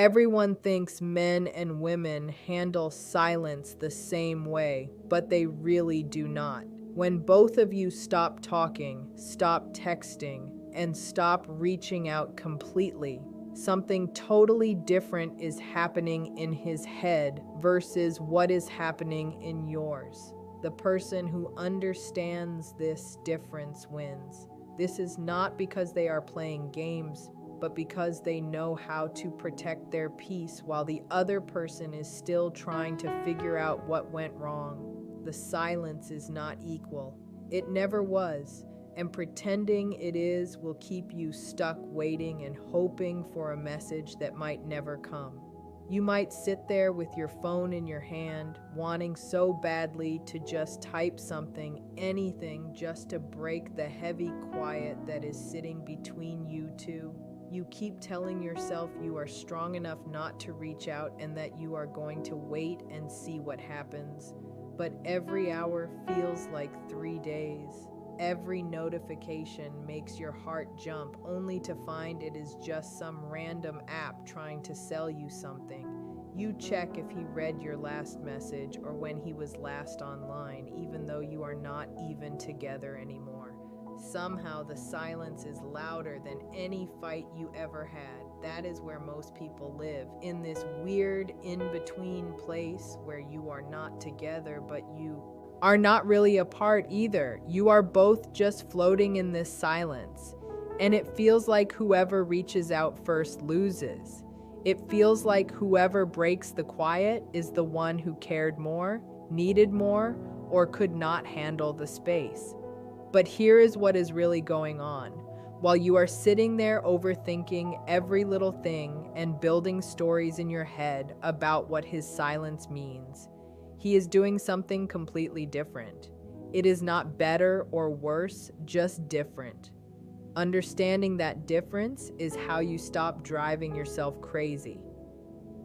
Everyone thinks men and women handle silence the same way, but they really do not. When both of you stop talking, stop texting, and stop reaching out completely, something totally different is happening in his head versus what is happening in yours. The person who understands this difference wins. This is not because they are playing games, but because they know how to protect their peace while the other person is still trying to figure out what went wrong. The silence is not equal. It never was, and pretending it is will keep you stuck waiting and hoping for a message that might never come. You might sit there with your phone in your hand, wanting so badly to just type something, anything, just to break the heavy quiet that is sitting between you two. You keep telling yourself you are strong enough not to reach out and that you are going to wait and see what happens. But every hour feels like 3 days. Every notification makes your heart jump, only to find it is just some random app trying to sell you something. You check if he read your last message or when he was last online, even though you are not even together anymore. Somehow the silence is louder than any fight you ever had. That is where most people live, in this weird in-between place where you are not together, but you are not really apart either. You are both just floating in this silence. And it feels like whoever reaches out first loses. It feels like whoever breaks the quiet is the one who cared more, needed more, or could not handle the space. But here is what is really going on. While you are sitting there overthinking every little thing and building stories in your head about what his silence means, he is doing something completely different. It is not better or worse, just different. Understanding that difference is how you stop driving yourself crazy.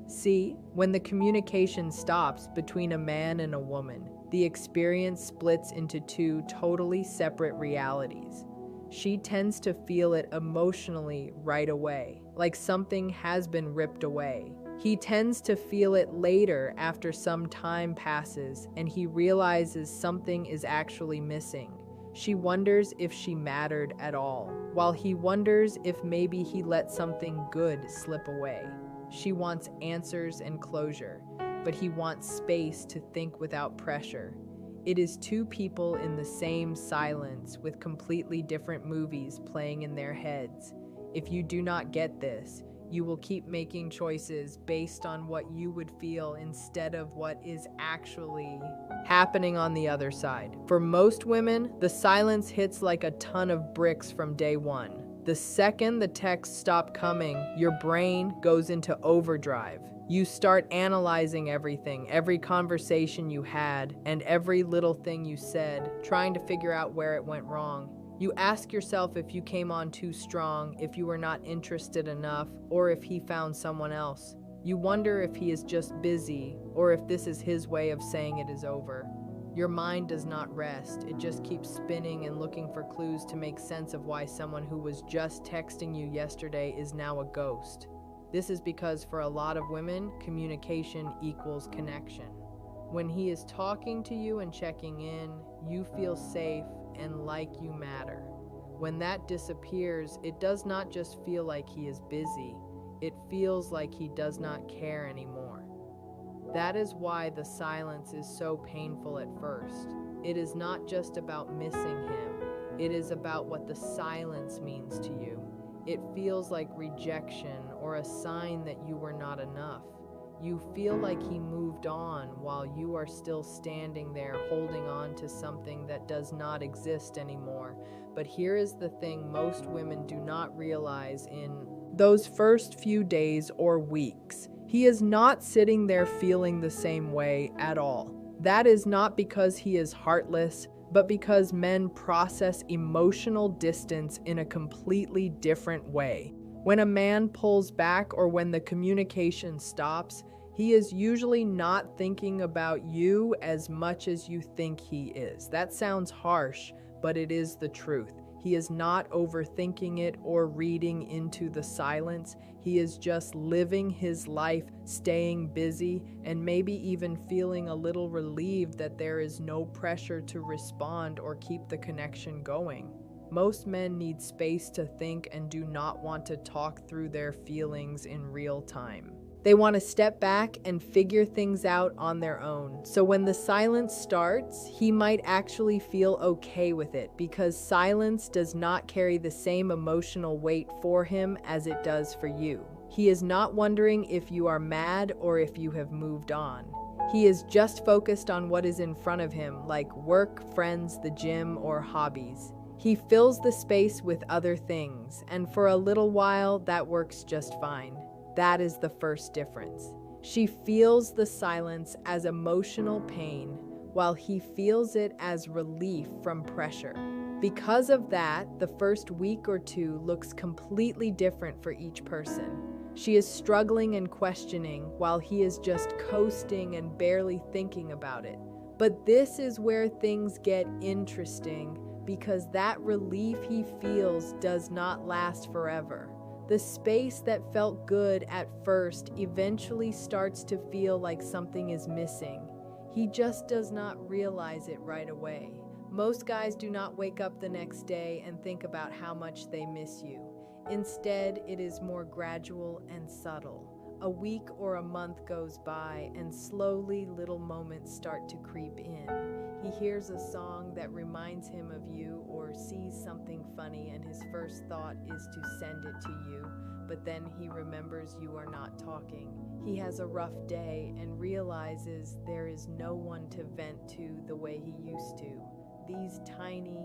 See, when the communication stops between a man and a woman, the experience splits into two totally separate realities. She tends to feel it emotionally right away, like something has been ripped away. He tends to feel it later after some time passes and he realizes something is actually missing. She wonders if she mattered at all, while he wonders if maybe he let something good slip away. She wants answers and closure, but he wants space to think without pressure. It is two people in the same silence with completely different movies playing in their heads. If you do not get this, you will keep making choices based on what you would feel instead of what is actually happening on the other side. For most women, the silence hits like a ton of bricks from day one. The second the texts stop coming, your brain goes into overdrive. You start analyzing everything, every conversation you had, and every little thing you said, trying to figure out where it went wrong. You ask yourself if you came on too strong, if you were not interested enough, or if he found someone else. You wonder if he is just busy, or if this is his way of saying it is over. Your mind does not rest. It just keeps spinning and looking for clues to make sense of why someone who was just texting you yesterday is now a ghost. This is because for a lot of women, communication equals connection. When he is talking to you and checking in, you feel safe and like you matter. When that disappears, it does not just feel like he is busy. It feels like he does not care anymore. That is why the silence is so painful at first. It is not just about missing him. It is about what the silence means to you. It feels like rejection or a sign that you were not enough. You feel like he moved on while you are still standing there holding on to something that does not exist anymore. But here is the thing most women do not realize: in those first few days or weeks, he is not sitting there feeling the same way at all. That is not because he is heartless, but because men process emotional distance in a completely different way. When a man pulls back or when the communication stops, he is usually not thinking about you as much as you think he is. That sounds harsh, but it is the truth. He is not overthinking it or reading into the silence. He is just living his life, staying busy, and maybe even feeling a little relieved that there is no pressure to respond or keep the connection going. Most men need space to think and do not want to talk through their feelings in real time. They want to step back and figure things out on their own. So when the silence starts, he might actually feel okay with it because silence does not carry the same emotional weight for him as it does for you. He is not wondering if you are mad or if you have moved on. He is just focused on what is in front of him, like work, friends, the gym, or hobbies. He fills the space with other things, and for a little while, that works just fine. That is the first difference. She feels the silence as emotional pain, while he feels it as relief from pressure. Because of that, the first week or two looks completely different for each person. She is struggling and questioning, while he is just coasting and barely thinking about it. But this is where things get interesting, because that relief he feels does not last forever. The space that felt good at first eventually starts to feel like something is missing. He just does not realize it right away. Most guys do not wake up the next day and think about how much they miss you. Instead, it is more gradual and subtle. A week or a month goes by, and slowly little moments start to creep in. He hears a song that reminds him of you or sees something funny, and his first thought is to send it to you, but then he remembers you are not talking. He has a rough day and realizes there is no one to vent to the way he used to. These tiny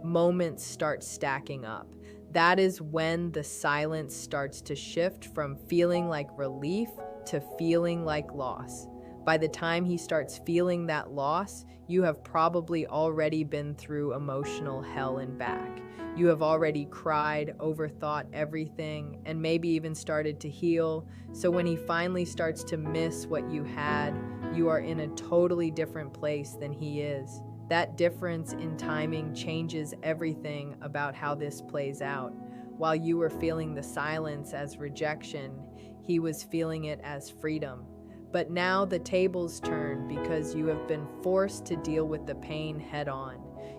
moments start stacking up. That is when the silence starts to shift from feeling like relief to feeling like loss. By the time he starts feeling that loss, you have probably already been through emotional hell and back. You have already cried, overthought everything, and maybe even started to heal. So when he finally starts to miss what you had, you are in a totally different place than he is. That difference in timing changes everything about how this plays out. While you were feeling the silence as rejection, he was feeling it as freedom. But now the tables turn because you have been forced to deal with the pain head on.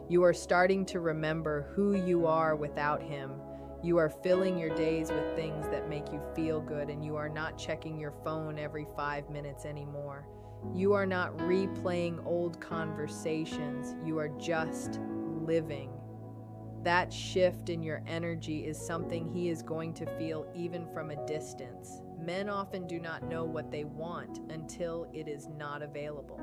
You are starting to remember who you are without him. You are filling your days with things that make you feel good, and you are not checking your phone every 5 minutes anymore. You are not replaying old conversations. You are just living. That shift in your energy is something he is going to feel even from a distance. Men often do not know what they want until it is not available.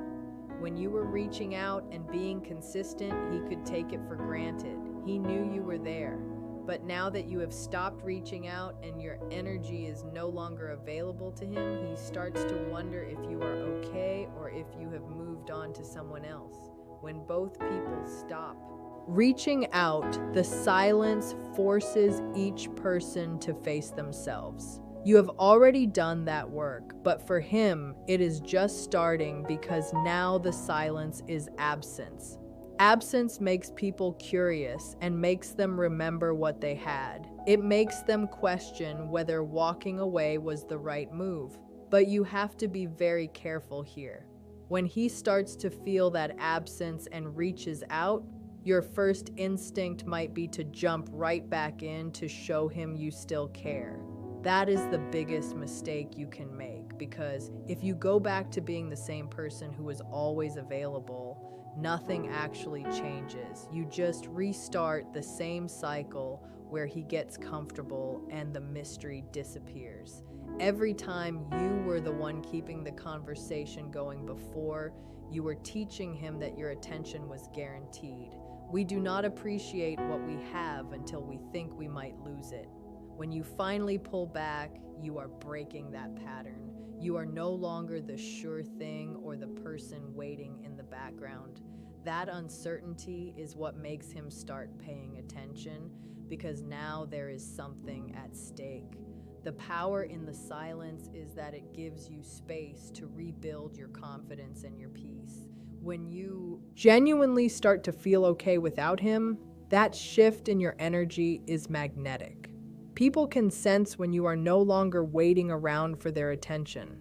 When you were reaching out and being consistent, he could take it for granted. He knew you were there. But now that you have stopped reaching out and your energy is no longer available to him, he starts to wonder if you are okay or if you have moved on to someone else. When both people stop reaching out, the silence forces each person to face themselves. You have already done that work, but for him, it is just starting because now the silence is absence. Absence makes people curious and makes them remember what they had. It makes them question whether walking away was the right move. But you have to be very careful here. When he starts to feel that absence and reaches out, your first instinct might be to jump right back in to show him you still care. That is the biggest mistake you can make, because if you go back to being the same person who is always available, nothing actually changes. You just restart the same cycle where he gets comfortable and the mystery disappears. Every time you were the one keeping the conversation going before, you were teaching him that your attention was guaranteed. We do not appreciate what we have until we think we might lose it. When you finally pull back, you are breaking that pattern. You are no longer the sure thing or the person waiting in the background. That uncertainty is what makes him start paying attention, because now there is something at stake. The power in the silence is that it gives you space to rebuild your confidence and your peace. When you genuinely start to feel okay without him, that shift in your energy is magnetic. People can sense when you are no longer waiting around for their attention.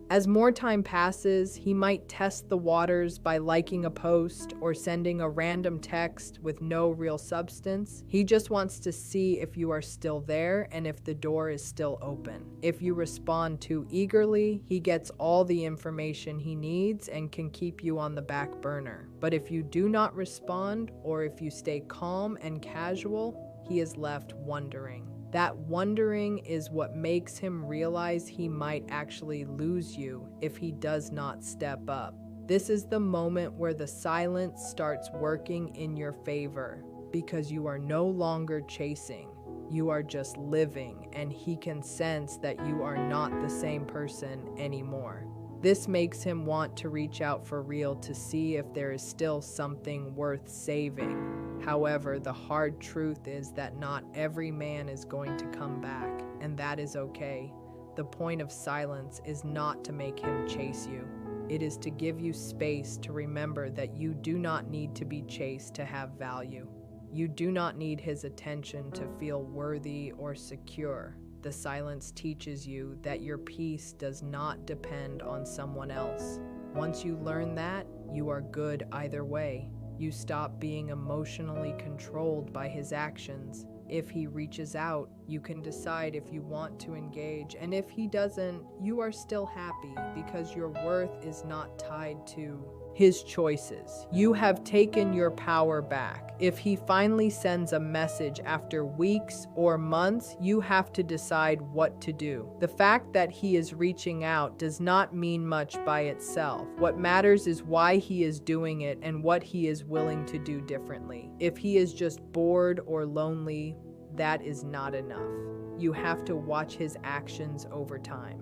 As more time passes, he might test the waters by liking a post or sending a random text with no real substance. He just wants to see if you are still there and if the door is still open. If you respond too eagerly, he gets all the information he needs and can keep you on the back burner. But if you do not respond, or if you stay calm and casual, he is left wondering. That wondering is what makes him realize he might actually lose you if he does not step up. This is the moment where the silence starts working in your favor, because you are no longer chasing. You are just living, and he can sense that you are not the same person anymore. This makes him want to reach out for real to see if there is still something worth saving. However, the hard truth is that not every man is going to come back, and that is okay. The point of silence is not to make him chase you. It is to give you space to remember that you do not need to be chased to have value. You do not need his attention to feel worthy or secure. The silence teaches you that your peace does not depend on someone else. Once you learn that, you are good either way. You stop being emotionally controlled by his actions. If he reaches out, you can decide if you want to engage, and if he doesn't, you are still happy because your worth is not tied to his choices. You have taken your power back. If he finally sends a message after weeks or months, you have to decide what to do. The fact that he is reaching out does not mean much by itself. What matters is why he is doing it and what he is willing to do differently. If he is just bored or lonely, that is not enough. You have to watch his actions over time.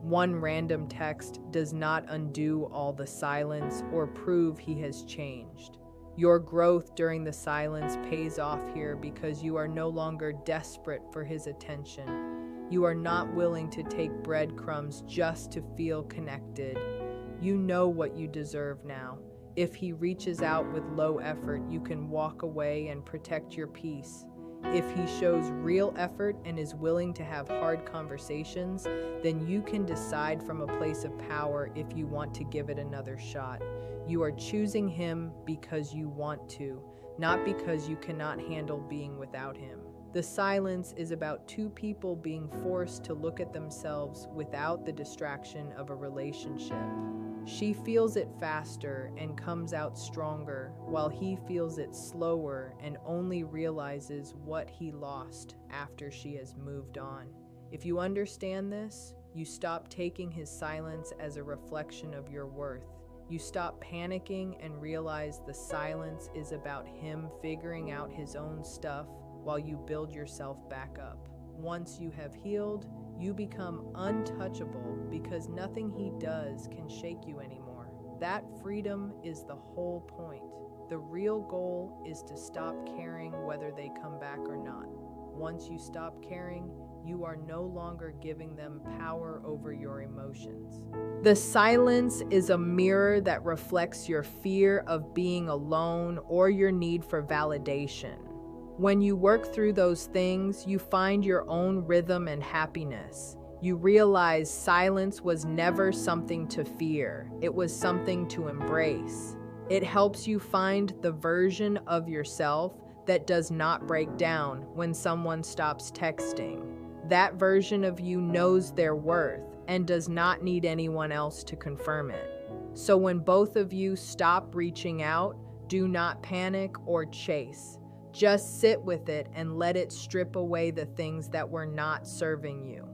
One random text does not undo all the silence or prove he has changed. Your growth during the silence pays off here because you are no longer desperate for his attention. You are not willing to take breadcrumbs just to feel connected. You know what you deserve now. If he reaches out with low effort, you can walk away and protect your peace. If he shows real effort and is willing to have hard conversations, then you can decide from a place of power if you want to give it another shot. You are choosing him because you want to, not because you cannot handle being without him. The silence is about two people being forced to look at themselves without the distraction of a relationship. She feels it faster and comes out stronger, while he feels it slower and only realizes what he lost after she has moved on. If you understand this, you stop taking his silence as a reflection of your worth. You stop panicking and realize the silence is about him figuring out his own stuff while you build yourself back up. Once you have healed, you become untouchable because nothing he does can shake you anymore. That freedom is the whole point. The real goal is to stop caring whether they come back or not. Once you stop caring, you are no longer giving them power over your emotions. The silence is a mirror that reflects your fear of being alone or your need for validation. When you work through those things, you find your own rhythm and happiness. You realize silence was never something to fear. It was something to embrace. It helps you find the version of yourself that does not break down when someone stops texting. That version of you knows their worth and does not need anyone else to confirm it. So when both of you stop reaching out, do not panic or chase. Just sit with it and let it strip away the things that were not serving you.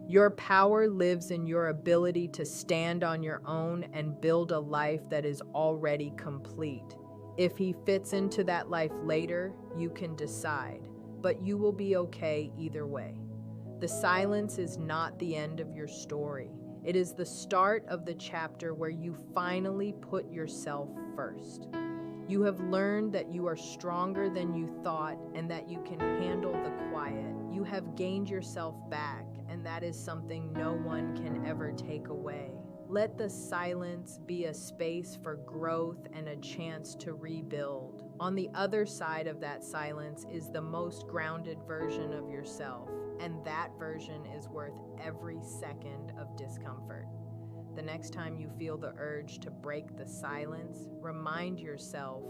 Your power lives in your ability to stand on your own and build a life that is already complete. If he fits into that life later, you can decide, but you will be okay either way. The silence is not the end of your story. It is the start of the chapter where you finally put yourself first. You have learned that you are stronger than you thought and that you can handle the quiet. You have gained yourself back, and that is something no one can ever take away. Let the silence be a space for growth and a chance to rebuild. On the other side of that silence is the most grounded version of yourself, and that version is worth every second of discomfort. The next time you feel the urge to break the silence, remind yourself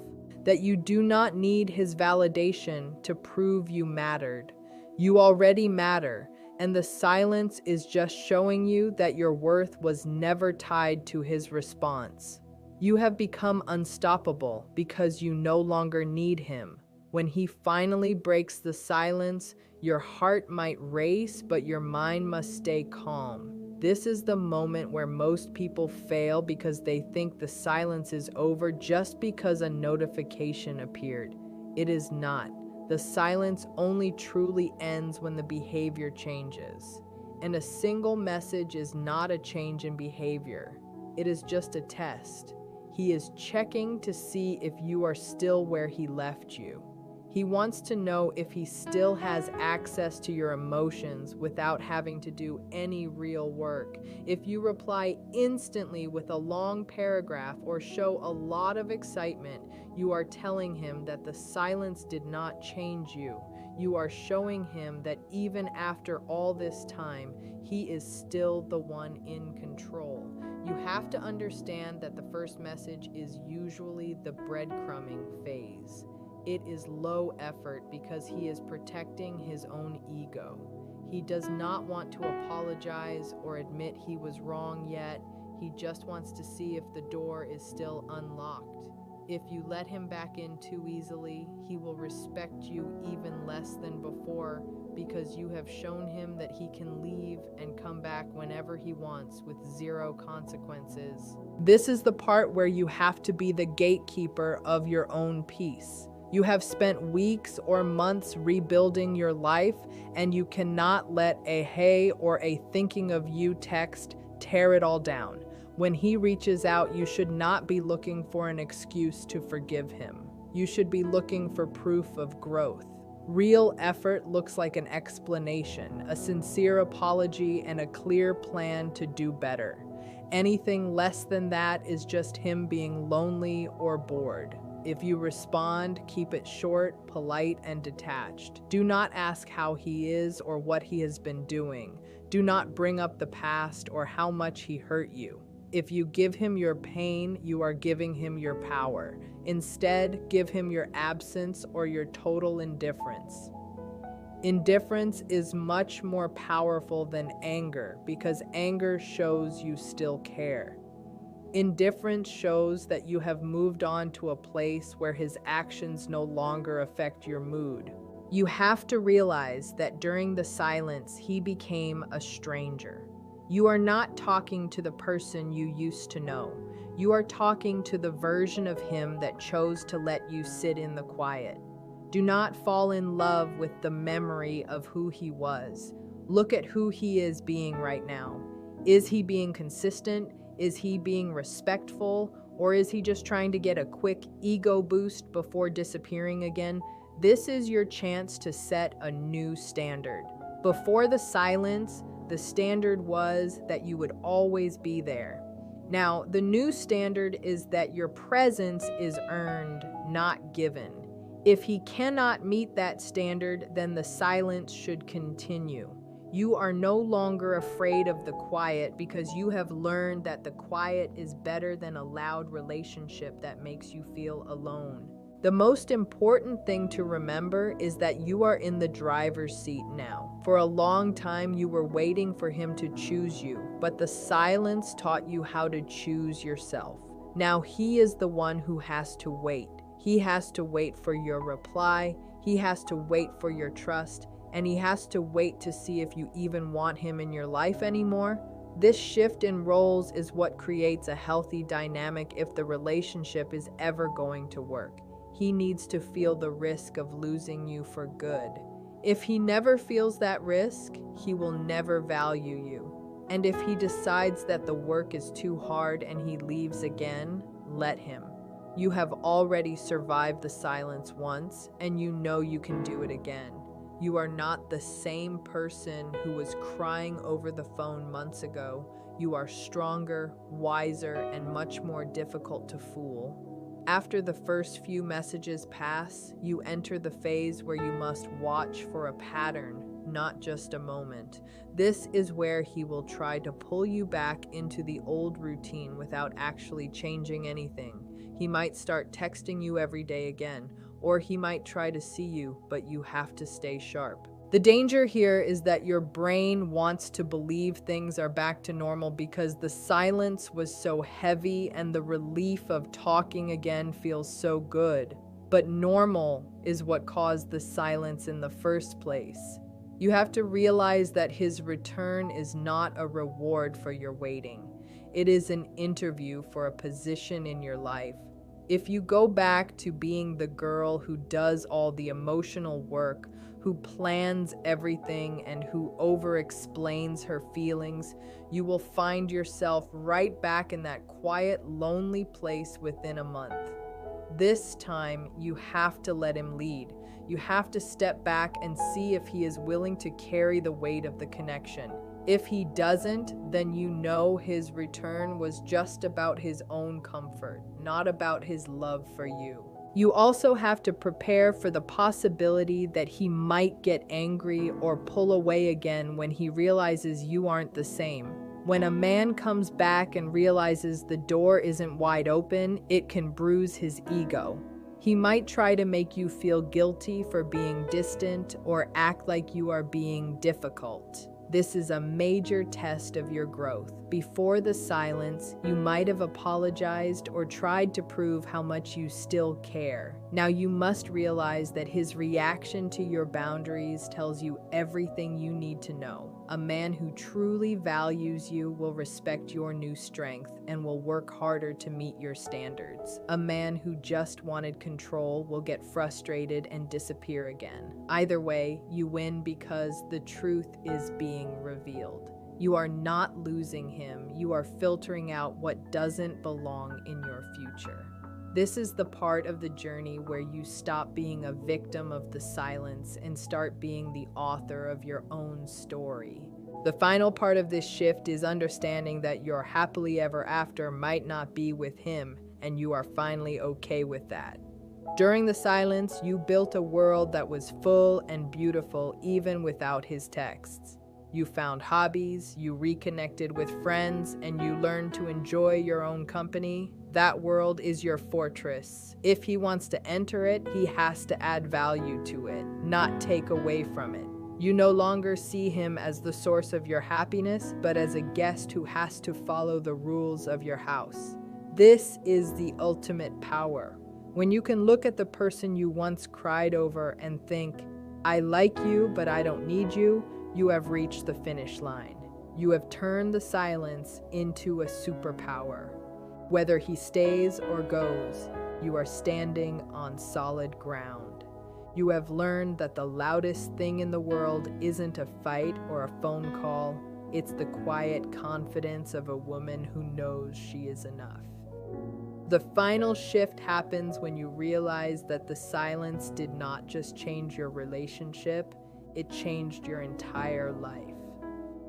that you do not need his validation to prove you mattered. You already matter, and the silence is just showing you that your worth was never tied to his response. You have become unstoppable because you no longer need him. When he finally breaks the silence, your heart might race, but your mind must stay calm. This is the moment where most people fail because they think the silence is over just because a notification appeared. It is not. The silence only truly ends when the behavior changes. And a single message is not a change in behavior. It is just a test. He is checking to see if you are still where he left you. He wants to know if he still has access to your emotions without having to do any real work. If you reply instantly with a long paragraph or show a lot of excitement, you are telling him that the silence did not change you. You are showing him that even after all this time, he is still the one in control. You have to understand that the first message is usually the breadcrumbing phase. It is low effort because he is protecting his own ego. He does not want to apologize or admit he was wrong yet. He just wants to see if the door is still unlocked. If you let him back in too easily, he will respect you even less than before because you have shown him that he can leave and come back whenever he wants with zero consequences. This is the part where you have to be the gatekeeper of your own peace. You have spent weeks or months rebuilding your life, and you cannot let a "hey" or a "thinking of you" text tear it all down. When he reaches out, you should not be looking for an excuse to forgive him. You should be looking for proof of growth. Real effort looks like an explanation, a sincere apology, and a clear plan to do better. Anything less than that is just him being lonely or bored. If you respond, keep it short, polite, and detached. Do not ask how he is or what he has been doing. Do not bring up the past or how much he hurt you. If you give him your pain, you are giving him your power. Instead, give him your absence or your total indifference. Indifference is much more powerful than anger because anger shows you still care. Indifference shows that you have moved on to a place where his actions no longer affect your mood. You have to realize that during the silence, he became a stranger. You are not talking to the person you used to know. You are talking to the version of him that chose to let you sit in the quiet. Do not fall in love with the memory of who he was. Look at who he is being right now. Is he being consistent? Is he being respectful? Or is he just trying to get a quick ego boost before disappearing again? This is your chance to set a new standard. Before the silence, the standard was that you would always be there. Now, the new standard is that your presence is earned, not given. If he cannot meet that standard, then the silence should continue. You are no longer afraid of the quiet because you have learned that the quiet is better than a loud relationship that makes you feel alone. The most important thing to remember is that you are in the driver's seat now. For a long time, you were waiting for him to choose you, but the silence taught you how to choose yourself. Now he is the one who has to wait. He has to wait for your reply. He has to wait for your trust. And he has to wait to see if you even want him in your life anymore. This shift in roles is what creates a healthy dynamic if the relationship is ever going to work. He needs to feel the risk of losing you for good. If he never feels that risk, he will never value you. And if he decides that the work is too hard and he leaves again, let him. You have already survived the silence once, and you know you can do it again. You are not the same person who was crying over the phone months ago. You are stronger, wiser, and much more difficult to fool. After the first few messages pass, you enter the phase where you must watch for a pattern, not just a moment. This is where he will try to pull you back into the old routine without actually changing anything. He might start texting you every day again, or he might try to see you, but you have to stay sharp. The danger here is that your brain wants to believe things are back to normal because the silence was so heavy and the relief of talking again feels so good. But normal is what caused the silence in the first place. You have to realize that his return is not a reward for your waiting. It is an interview for a position in your life. If you go back to being the girl who does all the emotional work, who plans everything, and who over-explains her feelings, you will find yourself right back in that quiet, lonely place within a month. This time, you have to let him lead. You have to step back and see if he is willing to carry the weight of the connection. If he doesn't, then you know his return was just about his own comfort, not about his love for you. You also have to prepare for the possibility that he might get angry or pull away again when he realizes you aren't the same. When a man comes back and realizes the door isn't wide open, it can bruise his ego. He might try to make you feel guilty for being distant or act like you are being difficult. This is a major test of your growth. Before the silence, you might have apologized or tried to prove how much you still care. Now you must realize that his reaction to your boundaries tells you everything you need to know. A man who truly values you will respect your new strength and will work harder to meet your standards. A man who just wanted control will get frustrated and disappear again. Either way, you win because the truth is being revealed. You are not losing him, you are filtering out what doesn't belong in your future. This is the part of the journey where you stop being a victim of the silence and start being the author of your own story. The final part of this shift is understanding that your happily ever after might not be with him, and you are finally okay with that. During the silence, you built a world that was full and beautiful even without his texts. You found hobbies, you reconnected with friends, and you learned to enjoy your own company. That world is your fortress. If he wants to enter it, he has to add value to it, not take away from it. You no longer see him as the source of your happiness, but as a guest who has to follow the rules of your house. This is the ultimate power. When you can look at the person you once cried over and think, I like you, but I don't need you, you have reached the finish line. You have turned the silence into a superpower. Whether he stays or goes, you are standing on solid ground. You have learned that the loudest thing in the world isn't a fight or a phone call. It's the quiet confidence of a woman who knows she is enough. The final shift happens when you realize that the silence did not just change your relationship, it changed your entire life.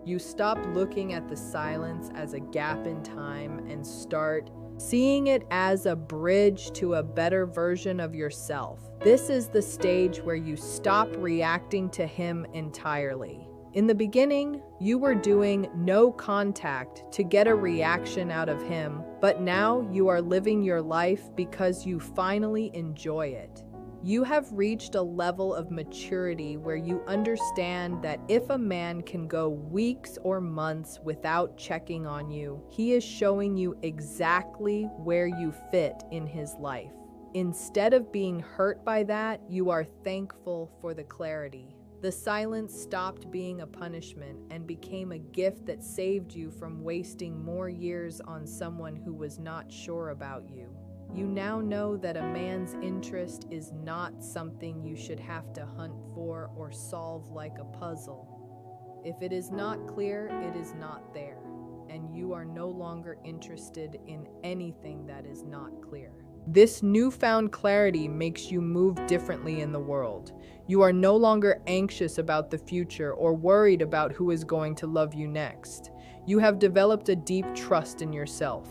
You stop looking at the silence as a gap in time and start seeing it as a bridge to a better version of yourself. This is the stage where you stop reacting to him entirely. In the beginning, you were doing no contact to get a reaction out of him, but now you are living your life because you finally enjoy it. You have reached a level of maturity where you understand that if a man can go weeks or months without checking on you, he is showing you exactly where you fit in his life. Instead of being hurt by that, you are thankful for the clarity. The silence stopped being a punishment and became a gift that saved you from wasting more years on someone who was not sure about you. You now know that a man's interest is not something you should have to hunt for or solve like a puzzle. If it is not clear, it is not there, and you are no longer interested in anything that is not clear. This newfound clarity makes you move differently in the world. You are no longer anxious about the future or worried about who is going to love you next. You have developed a deep trust in yourself.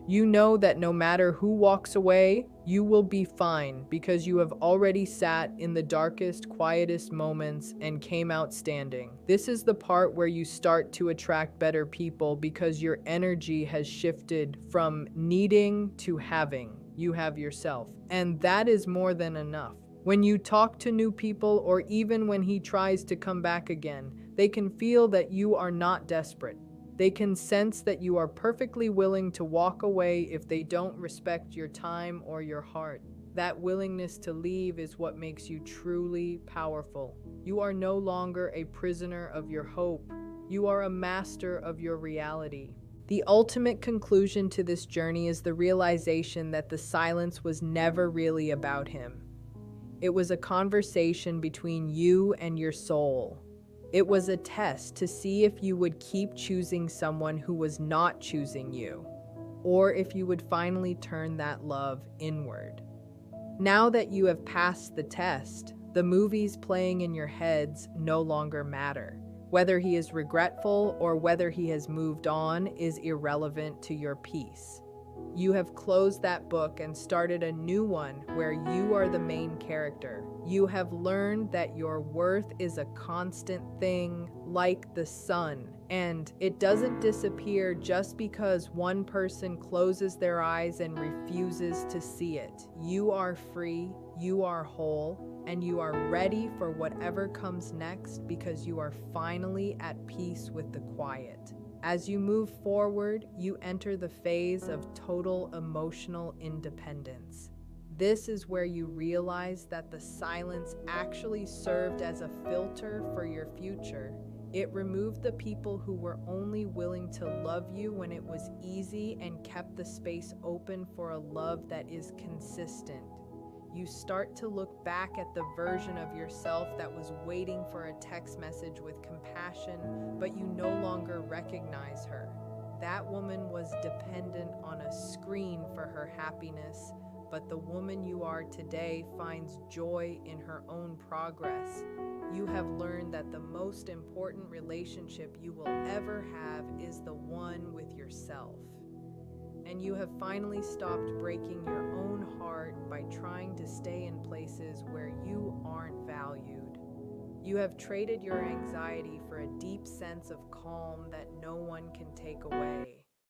You know that no matter who walks away, you will be fine because you have already sat in the darkest, quietest moments and came out standing. This is the part where you start to attract better people because your energy has shifted from needing to having. You have yourself, and that is more than enough. When you talk to new people, or even when he tries to come back again, they can feel that you are not desperate. They can sense that you are perfectly willing to walk away if they don't respect your time or your heart. That willingness to leave is what makes you truly powerful. You are no longer a prisoner of your hope. You are a master of your reality. The ultimate conclusion to this journey is the realization that the silence was never really about him. It was a conversation between you and your soul. It was a test to see if you would keep choosing someone who was not choosing you, or if you would finally turn that love inward. Now that you have passed the test, the movies playing in your heads no longer matter. Whether he is regretful or whether he has moved on is irrelevant to your peace. You have closed that book and started a new one where you are the main character. You have learned that your worth is a constant thing, like the sun, and it doesn't disappear just because one person closes their eyes and refuses to see it. You are free, you are whole, and you are ready for whatever comes next because you are finally at peace with the quiet. As you move forward, you enter the phase of total emotional independence. This is where you realize that the silence actually served as a filter for your future. It removed the people who were only willing to love you when it was easy and kept the space open for a love that is consistent. You start to look back at the version of yourself that was waiting for a text message with compassion, but you no longer recognize her. That woman was dependent on a screen for her happiness, but the woman you are today finds joy in her own progress. You have learned that the most important relationship you will ever have is the one with yourself. And you have finally stopped breaking your own heart by trying to stay in places where you aren't valued. You have traded your anxiety for a deep sense of calm that no one can take away.